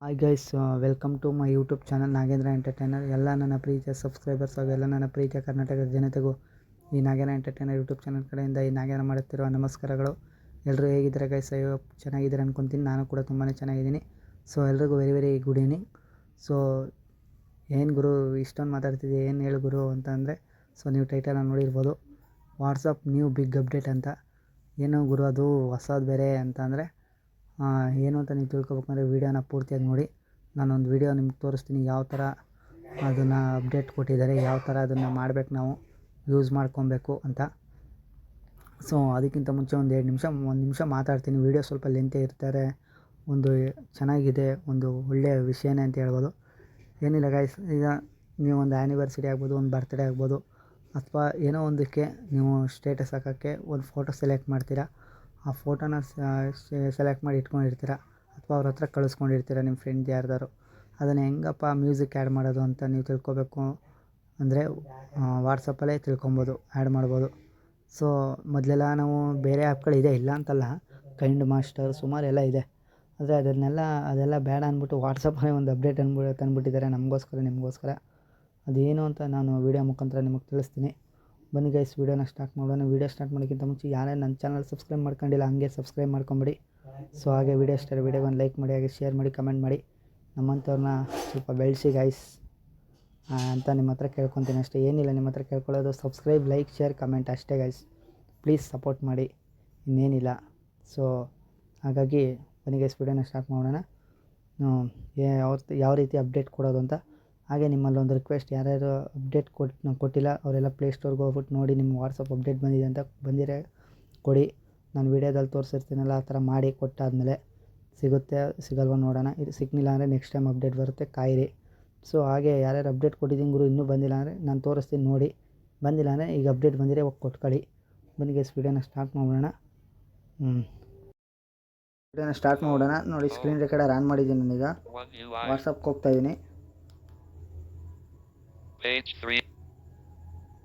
Hi guys, welcome to my YouTube channel Nagendra entertainer. ಎಲ್ಲ ನನ್ನ ಪ್ರೀತಿಯ ಸಬ್ಸ್ಕ್ರೈಬರ್ಸ್ ಹಾಗೂ ಎಲ್ಲ ನನ್ನ ಪ್ರೀತಿಯ ಕರ್ನಾಟಕದ ಜನತೆಗೂ ಈ ನಾಗೇಂದ್ರ ಎಂಟರ್ಟೈನರ್ ಯೂಟ್ಯೂಬ್ ಚಾನಲ್ ಕಡೆಯಿಂದ ಈ ನಾಗೇಂದ್ರ ಮಾಡುತ್ತಿರುವ ನಮಸ್ಕಾರಗಳು. ಎಲ್ಲರೂ ಹೇಗಿದ್ದಾರೆ ಗೈಸ್? ಅಯ್ಯೋ ಚೆನ್ನಾಗಿದ್ದಾರೆ ಅನ್ಕೊತೀನಿ. ನಾನು ಕೂಡ ತುಂಬಾ ಚೆನ್ನಾಗಿದ್ದೀನಿ. ಸೊ ಎಲ್ರಿಗೂ very very good evening. So ಏನು ಗುರು ಇಷ್ಟೊಂದು ಮಾತಾಡ್ತಿದ್ದೆ, ಏನು ಹೇಳು ಗುರು ಅಂತ ಅಂದರೆ, ಸೊ ನೀವು ಟೈಟಲನ್ನು ನೋಡಿರ್ಬೋದು, ವಾಟ್ಸಪ್ ನ್ಯೂ ಬಿಗ್ ಅಪ್ಡೇಟ್ ಅಂತ. ಏನೋ ಗುರು ಅದು ಹೊಸದು ಬೇರೆ ಅಂತ ಅಂದರೆ ಏನು ಅಂತ ನೀವು ತಿಳ್ಕೊಬೇಕಂದ್ರೆ ವೀಡಿಯೋನ ಪೂರ್ತಿಯಾಗಿ ನೋಡಿ. ನಾನೊಂದು ವೀಡಿಯೋ ನಿಮ್ಗೆ ತೋರಿಸ್ತೀನಿ, ಯಾವ ಥರ ಅದನ್ನು ಅಪ್ಡೇಟ್ ಕೊಟ್ಟಿದ್ದಾರೆ, ಯಾವ ಥರ ಅದನ್ನು ಮಾಡಬೇಕು, ನಾವು ಯೂಸ್ ಮಾಡ್ಕೊಬೇಕು ಅಂತ. ಸೊ ಅದಕ್ಕಿಂತ ಮುಂಚೆ ಒಂದು ನಿಮಿಷ ಮಾತಾಡ್ತೀನಿ. ವೀಡಿಯೋ ಸ್ವಲ್ಪ ಲೆಂತೆ ಇರ್ತಾರೆ. ಒಂದು ಚೆನ್ನಾಗಿದೆ, ಒಂದು ಒಳ್ಳೆಯ ವಿಷಯನೇ ಅಂತ ಹೇಳ್ಬೋದು. ಏನಿಲ್ಲ ಗೈಸ್, ಈಗ ನೀವು ಒಂದು ಆ್ಯನಿವರ್ಸರಿ ಆಗ್ಬೋದು, ಒಂದು ಬರ್ತ್ಡೇ ಆಗ್ಬೋದು, ಅಥವಾ ಏನೋ ಒಂದಕ್ಕೆ ನೀವು ಸ್ಟೇಟಸ್ ಹಾಕೋಕ್ಕೆ ಒಂದು ಫೋಟೋ ಸೆಲೆಕ್ಟ್ ಮಾಡ್ತೀರಾ. ಆ ಫೋಟೋನ ಸೆಲೆಕ್ಟ್ ಮಾಡಿ ಇಟ್ಕೊಂಡಿರ್ತೀರ, ಅಥವಾ ಅವ್ರ ಹತ್ರ ಕಳಿಸ್ಕೊಂಡಿರ್ತೀರ ನಿಮ್ಮ ಫ್ರೆಂಡ್ ಯಾರ್ದಾರು. ಅದನ್ನು ಹೆಂಗಪ್ಪ ಮ್ಯೂಸಿಕ್ ಆ್ಯಡ್ ಮಾಡೋದು ಅಂತ ನೀವು ತಿಳ್ಕೊಬೇಕು ಅಂದರೆ ವಾಟ್ಸಪ್ಪಲ್ಲೇ ತಿಳ್ಕೊಬೋದು, ಆ್ಯಡ್ ಮಾಡ್ಬೋದು. ಸೊ ಮೊದಲೆಲ್ಲ ನಾವು ಬೇರೆ ಆ್ಯಪ್ಗಳಿದೆ, ಇಲ್ಲ ಅಂತಲ್ಲ, ಕೈಂಡ್ ಮಾಸ್ಟರ್ ಸುಮಾರು ಎಲ್ಲ ಇದೆ. ಆದರೆ ಅದೆಲ್ಲ ಬೇಡ ಅಂದ್ಬಿಟ್ಟು ವಾಟ್ಸಪ್ಪಲ್ಲೇ ಒಂದು ಅಪ್ಡೇಟ್ ತಂದುಬಿಟ್ಟಿದ್ದಾರೆ ನಮಗೋಸ್ಕರ, ನಿಮಗೋಸ್ಕರ. ಅದೇನು ಅಂತ ನಾನು ವೀಡಿಯೋ ಮುಖಾಂತರ ನಿಮಗೆ ತಿಳಿಸ್ತೀನಿ. ಬನ್ನಿ ಗೈಸ್, ವೀಡಿಯೋನ ಸ್ಟಾರ್ಟ್ ಮಾಡೋಣ. ವೀಡಿಯೋ ಸ್ಟಾರ್ಟ್ ಮಾಡೋಕ್ಕಿಂತ ಮುಂಚೆ ಯಾರೇ ನನ್ನ ಚಾನಲ್ ಸಬ್ಸ್ಕ್ರೈಬ್ ಮಾಡ್ಕೊಂಡಿಲ್ಲ ಹಂಗೆ ಸಬ್ಸ್ಕ್ರೈಬ್ ಮಾಡ್ಕೊಂಬಿಡಿ. ಸೊ ಹಾಗೆ ವೀಡಿಯೋ ಇಷ್ಟ ವೀಡಿಯೋಗೊಂದು ಲೈಕ್ ಮಾಡಿ, ಹಾಗೆ ಶೇರ್ ಮಾಡಿ, ಕಮೆಂಟ್ ಮಾಡಿ. ನಮ್ಮಂಥವ್ರನ್ನ ಸ್ವಲ್ಪ ಬೆಳೆಸಿ ಗೈಸ್ ಅಂತ ನಿಮ್ಮ ಹತ್ರ ಕೇಳ್ಕೊತೀನಿ ಅಷ್ಟೇ. ಏನಿಲ್ಲ ನಿಮ್ಮ ಹತ್ರ ಕೇಳ್ಕೊಳ್ಳೋದು, ಸಬ್ಸ್ಕ್ರೈಬ್, ಲೈಕ್, ಶೇರ್, ಕಮೆಂಟ್ ಅಷ್ಟೇ ಗೈಸ್. ಪ್ಲೀಸ್ ಸಪೋರ್ಟ್ ಮಾಡಿ, ಇನ್ನೇನಿಲ್ಲ. ಸೊ ಹಾಗಾಗಿ ಬನ್ನಿ ಗೈಸ್, ವೀಡಿಯೋನ ಸ್ಟಾರ್ಟ್ ಮಾಡೋಣ. ಯಾವ ರೀತಿ ಅಪ್ಡೇಟ್ ಕೊಡೋದು ಅಂತ. ಹಾಗೆ ನಿಮ್ಮಲ್ಲೊಂದು ರಿಕ್ವೆಸ್ಟ್, ಯಾರ್ಯಾರು ಅಪ್ಡೇಟ್ ಕೊಟ್ಟಿಲ್ಲ ಅವರೆಲ್ಲ ಪ್ಲೇಸ್ಟೋರ್ಗೆ ಹೋಗ್ಬಿಟ್ಟು ನೋಡಿ, ನಿಮ್ಮ ವಾಟ್ಸಪ್ ಅಪ್ಡೇಟ್ ಬಂದಿದೆ ಅಂತ ಬಂದಿರೆ ಕೊಡಿ. ನಾನು ವೀಡಿಯೋದಲ್ಲಿ ತೋರಿಸಿರ್ತೀನಲ್ಲ, ಆ ಥರ ಮಾಡಿ ಕೊಟ್ಟಾದಮೇಲೆ ಸಿಗುತ್ತೆ ಸಿಗಲ್ವ ನೋಡೋಣ. ಇದು ಸಿಗ್ಲಿಲ್ಲ ಅಂದರೆ ನೆಕ್ಸ್ಟ್ ಟೈಮ್ ಅಪ್ಡೇಟ್ ಬರುತ್ತೆ, ಕಾಯಿರಿ. ಸೊ ಹಾಗೆ ಯಾರ್ಯಾರು ಅಪ್ಡೇಟ್ ಕೊಟ್ಟಿದ್ದೀನಿ ಗುರು ಇನ್ನೂ ಬಂದಿಲ್ಲ ಅಂದರೆ ನಾನು ತೋರಿಸ್ತೀನಿ ನೋಡಿ. ಬಂದಿಲ್ಲ ಅಂದರೆ ಈಗ ಅಪ್ಡೇಟ್ ಬಂದಿರೆ ಹೋಗಿ ಕೊಟ್ಕೊಳ್ಳಿ. ಬನ್ನಿ ಗೈಸ್, ವೀಡಿಯೋನ ಸ್ಟಾರ್ಟ್ ಮಾಡೋಣ. ವೀಡಿಯೋನ ಸ್ಟಾರ್ಟ್ ಮಾಡೋಣ. ನೋಡಿ, ಸ್ಕ್ರೀನ್ ರೆಕಾರ್ಡರ್ ಆನ್ ಮಾಡಿದ್ದೀನಿ ನಾನೀಗ. ವಾಟ್ಸಪ್ಗೆ ಹೋಗ್ತಾಯಿದ್ದೀನಿ. Page 3.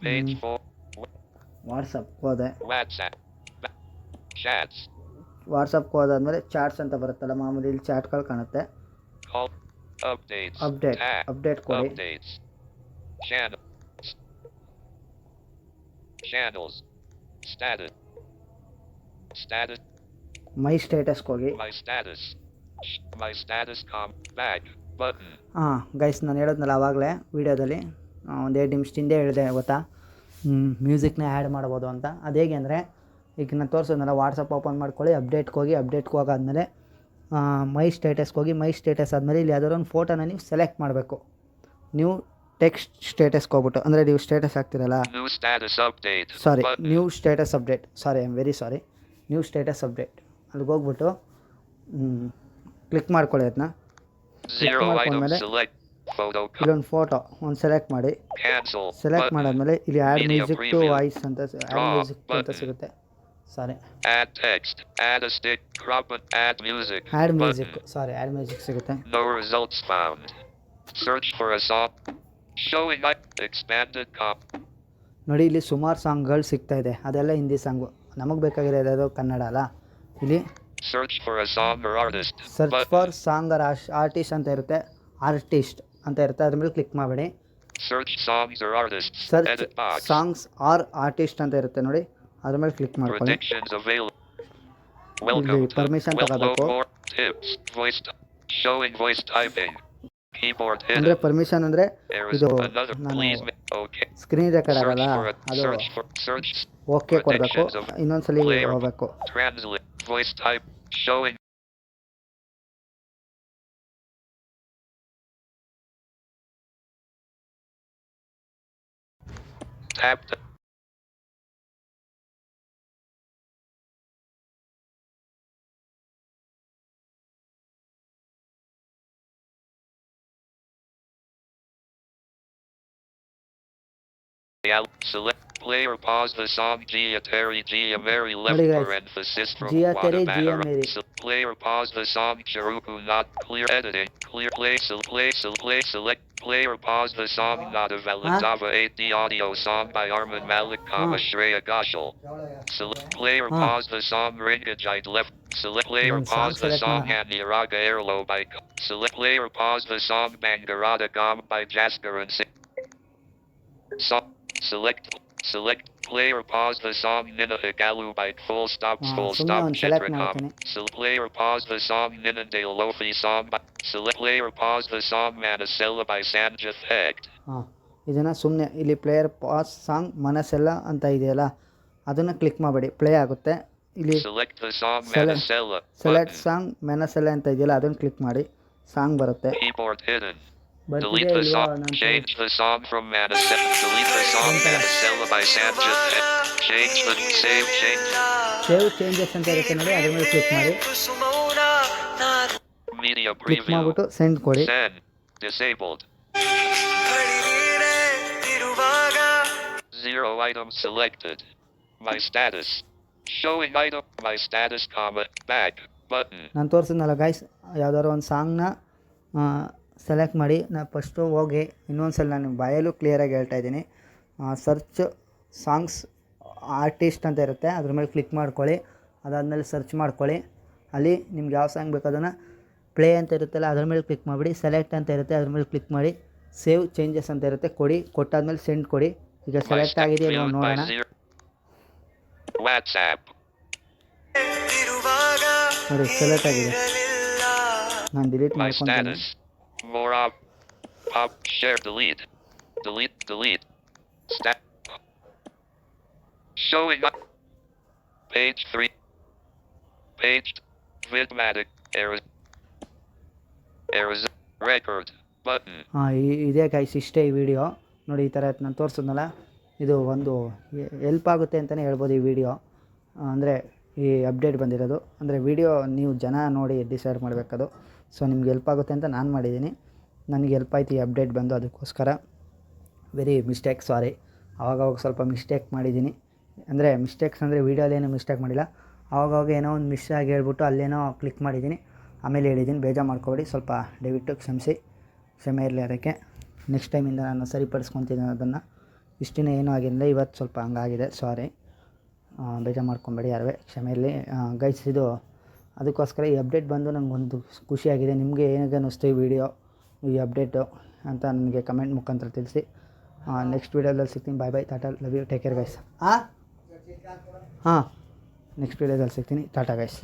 Page 4. ವಾಟ್ಸಪ್ ಹೋದೆ. Chats. ವಾಟ್ಸಪ್ಗೆ ಹೋದಾದ್ಮೇಲೆ ಚಾಟ್ಸ್ ಅಂತ ಬರುತ್ತಲ್ಲ, ಮಾಮೂಲಿ ಇಲ್ಲಿ ಚಾಟ್ಗಳು ಕಾಣುತ್ತೆ. Updates. ಅಪ್ಡೇಟ್ ಕೊಡಿ. Updates. Channels. Status. ಮೈ ಸ್ಟೇಟಸ್ಗೆ ಹೋಗಿ. My status back button. Guys, ನಾನು ಹೇಳೋದ್ನಲ್ಲ ಆವಾಗಲೇ ವೀಡಿಯೋದಲ್ಲಿ, ಒಂದು 2 ನಿಮಿಷದ ಹಿಂದೆ ಹೇಳಿದೆ ಗೊತ್ತಾ, ಮ್ಯೂಸಿಕ್ನ ಆ್ಯಡ್ ಮಾಡ್ಬೋದು ಅಂತ. ಅದು ಹೇಗೆ ಅಂದರೆ, ಈಗ ನಾನು ತೋರಿಸೋದ್ನಲ್ಲ, ವಾಟ್ಸಪ್ ಓಪನ್ ಮಾಡ್ಕೊಳ್ಳಿ, ಅಪ್ಡೇಟ್ಗೆ ಹೋಗಾದ್ಮೇಲೆ ಮೈ ಸ್ಟೇಟಸ್ಗೆ ಹೋಗಿ. ಮೈ ಸ್ಟೇಟಸ್ ಆದಮೇಲೆ ಇಲ್ಲಿ ಯಾವ್ದಾದ್ರು ಒಂದು ಫೋಟೋನ ನೀವು ಸೆಲೆಕ್ಟ್ ಮಾಡಬೇಕು. ನೀವು ಟೆಕ್ಸ್ಟ್ ಸ್ಟೇಟಸ್ಗೆ ಹೋಗ್ಬಿಟ್ಟು, ಅಂದರೆ ನೀವು ಸ್ಟೇಟಸ್ ಹಾಕ್ತಿರಲ್ಲ, new status update, I am very sorry, new status update ಅಲ್ಲಿಗೆ ಹೋಗ್ಬಿಟ್ಟು ಕ್ಲಿಕ್ ಮಾಡ್ಕೊಳ್ಳಿ. ಅದನ್ನ ಇಲ್ಲೊಂದು ಫೋಟೋ ಒಂದು ಸೆಲೆಕ್ಟ್ ಮಾಡಿ. ಸೆಲೆಕ್ಟ್ ಮಾಡಾದ್ಮೇಲೆ ಇಲ್ಲಿ ಆ್ಯಡ್ ಮ್ಯೂಸಿಕ್ ಟು ವಾಯ್ಸ್ ಅಂತ ಸಿಗುತ್ತೆ. ಸಾರಿ, ಆ್ಯಡ್ ಮ್ಯೂಸಿಕ್ ಸಿಗುತ್ತೆ. ನೋಡಿ, ಇಲ್ಲಿ ಸುಮಾರು ಸಾಂಗ್ಗಳು ಸಿಗ್ತಾ ಇದೆ. ಅದೆಲ್ಲ ಹಿಂದಿ ಸಾಂಗು. ನಮಗೆ ಬೇಕಾಗಿರೋದು ಅದು ಕನ್ನಡ ಅಲ್ಲ. ಇಲ್ಲಿ ಸರ್ಚ್ ಫಾರ್ ಸಾಂಗ್ ಆರ್ಟಿಸ್ಟ್ ಅಂತ ಇರುತ್ತೆ, ಅದ್ರ ಮೇಲೆ ಕ್ಲಿಕ್ ಮಾಡಬೇಡಿ. ಸರ್ಚ್ ಸಾಂಗ್ಸ್ ಆರ್ ಆರ್ಟಿಸ್ಟ್ ಅಂತ ಇರುತ್ತೆ ನೋಡಿ, ಅದ್ರ ಮೇಲೆ ಕ್ಲಿಕ್ ಮಾಡ್ಕೊಳ್ಳಿ. ಇಲ್ಲಿ ಪರ್ಮಿಷನ್ ತಗೋಬೇಕು. ಅಂದರೆ ಪರ್ಮಿಷನ್ ಅಂದರೆ ಇದು ನಾನು ಸ್ಕ್ರೀನ್ ರೆಕಾರ್ಡ್ ಆಗಲ್ಲ, ಅದು ಓಕೆ ಕೊಡಬೇಕು. ಇನ್ನೊಂದ್ಸಲಿ ಹೋಗಬೇಕು. Select player, pause the song Gia Terry Gia Mary left parenthesis from Guatemala. Player, pause the song Charupu not clear editing. Clear play select player, pause the song not a Valentava 8 the audio song by Armin Malik, Shreya Ghoshal. Select player, pause the song Ringajite left Select player Then song pause the select song ಮಾಡೋಣ. Haniraga Airlo by select player pause the song Bangarada Gam by Jasker and song select player pause the song Nina Higalu by full stop ಸುಮ್ಮನೆ ಒಂದು select Chitrakam. ಮಾಡ್ತೀನಿ. Select player pause the song Ninandale Lofi song by select player pause the song Manasella by Sanjith Hegt. ಹಾಂ ಇದನ್ನು ಸುಮ್ಮನೆ ಇಲ್ಲಿ player pass song ಮನಸ್ಸೆಲ್ಲ ಅಂತ ಇದೆಯಲ್ಲ ಅದನ್ನು ಕ್ಲಿಕ್ ಮಾಡಬೇಡಿ, ಪ್ಲೇ ಆಗುತ್ತೆ. ಇಲ್ಲಿ Select the song Manasella select button. Song Manasella ಅಂತ ಇದೆಯಲ್ಲ ಅದನ್ನು ಕ್ಲಿಕ್ ಮಾಡಿ, ಸಾಂಗ್ ಬರುತ್ತೆ. Keyboard hidden. ಬರ್ತಿದೆ Delete the ಇಲ್ವಾ song. Change the song from Manasella. Delete the song Manasella by Sanjith Hegt. Change the save change. Save changes ಅಂತ ಇರುತ್ತೆ ನೋಡಿ, ಅದ್ರ ಮೇಲೆ ಕ್ಲಿಕ್ ಮಾಡಿ, Media ಕ್ಲಿಕ್ preview. ಮಾಡಿಬಿಟ್ಟು ಸೆಂಡ್ ಕೊಡಿ. Send. Disabled. 0 item selected. My status. Showing item. My status, comma, back. Button. ನಾನು ತೋರಿಸಿದ್ನಲ್ಲ guys, ಯಾವ್ದಾದ್ರು ಒಂದು ಸಾಂಗ್ನ ಸೆಲೆಕ್ಟ್ ಮಾಡಿ. ನಾನು ಫಸ್ಟು ಹೋಗಿ ಇನ್ನೊಂದ್ಸಲ ನಾನು ಬಾಯಲ್ಲೂ ಕ್ಲಿಯರಾಗಿ ಹೇಳ್ತಾ ಇದ್ದೀನಿ, ಸರ್ಚ್ ಸಾಂಗ್ಸ್ ಆರ್ಟಿಸ್ಟ್ ಅಂತ ಇರುತ್ತೆ, ಅದ್ರ ಮೇಲೆ ಕ್ಲಿಕ್ ಮಾಡ್ಕೊಳ್ಳಿ. ಅದಾದಮೇಲೆ ಸರ್ಚ್ ಮಾಡ್ಕೊಳ್ಳಿ. ಅಲ್ಲಿ ನಿಮ್ಗೆ ಯಾವ ಸಾಂಗ್ ಬೇಕು ಅದನ್ನು ಪ್ಲೇ ಅಂತ ಇರುತ್ತಲ್ಲ ಅದ್ರ ಮೇಲೆ ಕ್ಲಿಕ್ ಮಾಡಿಬಿಡಿ. ಸೆಲೆಕ್ಟ್ ಅಂತ ಇರುತ್ತೆ, ಅದ್ರ ಮೇಲೆ ಕ್ಲಿಕ್ ಮಾಡಿ. ಸೇವ್ ಚೇಂಜಸ್ ಅಂತ ಇರುತ್ತೆ, ಕೊಡಿ. ಕೊಟ್ಟಾದ್ಮೇಲೆ ಸೆಂಡ್ ಕೊಡಿ. ಈಗ ಸೆಲೆಕ್ಟ್ ಆಗಿದೆಯಾ ಇಲ್ವಾ ನೋಡೋಣ. WhatsApp. ನೋಡಿ ಸೆಲೆಕ್ಟ್ ಆಗಿದೆ. ನಾನು ಡಿಲೀಟ್ My ಮಾಡ್ಕೊತೀನಿ. status. More up. Pop. Share. Delete. Delete. Stat. Showing up. Page 3. Page. Vidmatic. Errors. Record. Button. ಹಾಂ ಇದೇ ಗೈಸ್, ಇಷ್ಟೇ ಈ ವಿಡಿಯೋ. ನೋಡಿ ಈ ಥರ ನಾನು ತೋರಿಸಿದ್ನಲ್ಲ, ಇದು ಒಂದು ಹೆಲ್ಪ್ ಆಗುತ್ತೆ ಅಂತಲೇ ಹೇಳ್ಬೋದು ಈ ವಿಡಿಯೋ. ಅಂದರೆ ಈ ಅಪ್ಡೇಟ್ ಬಂದಿರೋದು, ಅಂದರೆ ವಿಡಿಯೋ ನೀವು ಜನ ನೋಡಿ ಡಿಸೈಡ್ ಮಾಡಬೇಕದು. ಸೊ ನಿಮ್ಗೆ ಹೆಲ್ಪ್ ಆಗುತ್ತೆ ಅಂತ ನಾನು ಮಾಡಿದ್ದೀನಿ. ನನಗೆ ಹೆಲ್ಪ್ ಆಯ್ತು ಈ ಅಪ್ಡೇಟ್ ಬಂದು, ಅದಕ್ಕೋಸ್ಕರ ವೆರಿ ಮಿಸ್ಟೇಕ್, ಸಾರಿ. ಆವಾಗವಾಗ ಸ್ವಲ್ಪ ಮಿಸ್ಟೇಕ್ ಮಾಡಿದ್ದೀನಿ. ಅಂದರೆ ಮಿಸ್ಟೇಕ್ಸ್ ಅಂದರೆ ವೀಡಿಯೋಲೇನೂ ಮಿಸ್ಟೇಕ್ ಮಾಡಿಲ್ಲ, ಆವಾಗವಾಗ ಏನೋ ಒಂದು ಮಿಸ್ ಆಗಿ ಹೇಳ್ಬಿಟ್ಟು ಅಲ್ಲೇನೋ ಕ್ಲಿಕ್ ಮಾಡಿದ್ದೀನಿ, ಆಮೇಲೆ ಹೇಳಿದ್ದೀನಿ. ಬೇಜಾರು ಮಾಡ್ಕೊಬೇಡಿ, ಸ್ವಲ್ಪ ದಯವಿಟ್ಟು ಕ್ಷಮಿಸಿ, ಕ್ಷಮೆ ಇರಲಿ ಅದಕ್ಕೆ. ನೆಕ್ಸ್ಟ್ ಟೈಮಿಂದ ನಾನು ಸರಿಪಡಿಸ್ಕೊತೀನಿ ಅದನ್ನು. ಇಷ್ಟಿನ ಏನೂ ಆಗಿಲ್ಲ, ಇವತ್ತು ಸ್ವಲ್ಪ ಹಂಗಾಗಿದೆ, ಸಾರಿ. ಬೇಜಾರು ಮಾಡ್ಕೊಬೇಡಿ ಯಾರುವೆ, ಕ್ಷಮೆ ಇರಲಿ ಗೈಸ್. ಇದು ಅದಕ್ಕೋಸ್ಕರ ಈ ಅಪ್ಡೇಟ್ ಬಂದು ನನಗೊಂದು ಖುಷಿಯಾಗಿದೆ. ನಿಮಗೆ ಏನಾಗ ಅನ್ನಿಸ್ತು ಈ ವಿಡಿಯೋ, ಈ ಅಪ್ಡೇಟು ಅಂತ ನನಗೆ ಕಮೆಂಟ್ ಮುಖಾಂತರ ತಿಳಿಸಿ. ನೆಕ್ಸ್ಟ್ ವೀಡಿಯೋದಲ್ಲಿ ಸಿಗ್ತೀನಿ. Bye bye, tata, love you, take care guys. ಹಾಂ ನೆಕ್ಸ್ಟ್ ವೀಡಿಯೋದಲ್ಲಿ ಸಿಗ್ತೀನಿ. Tata guys.